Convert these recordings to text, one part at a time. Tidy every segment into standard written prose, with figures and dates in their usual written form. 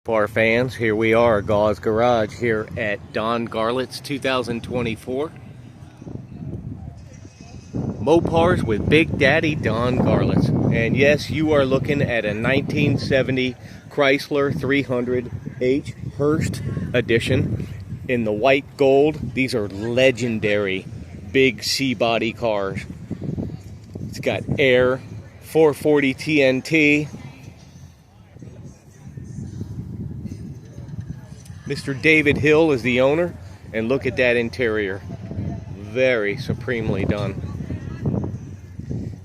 For our fans, here we are, Gauze Garage, here at Don Garlett's 2024 Mopars with Big Daddy Don Garlett's. And yes, you are looking at a 1970 Chrysler 300H Hurst edition in the white gold. These are legendary big C-body cars. It's got air, 440 TNT. Mr. David Hill is the owner, and look at that interior. Very supremely done.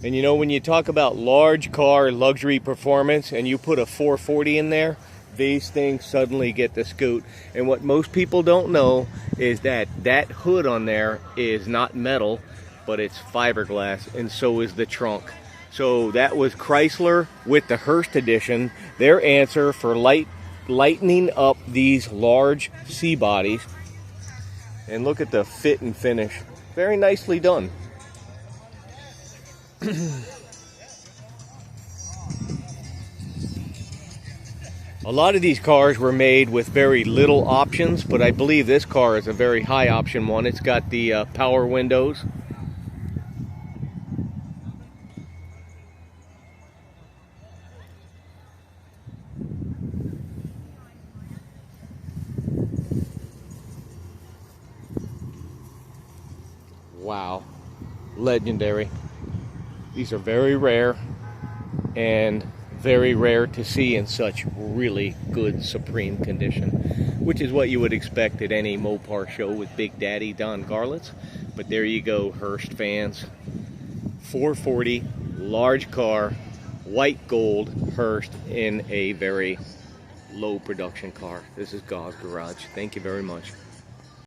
And you know, when you talk about large car luxury performance and you put a 440 in there, these things suddenly get the scoot. And what most people don't know is that that hood on there is not metal, but it's fiberglass, and so is the trunk. So that was Chrysler with the Hurst edition, their answer for lightening up these large C-bodies. And look at the fit and finish. Very nicely done. A lot of these cars were made with very little options, but I believe this car is a very high option one. It's got the power windows. Wow, legendary. These are very rare and very rare to see in such really good, supreme condition, which is what you would expect at any Mopar show with Big Daddy Don Garlett's. But there you go, Hurst fans. 440, large car, white gold Hurst in a very low production car. This is Gauze Garage. Thank you very much.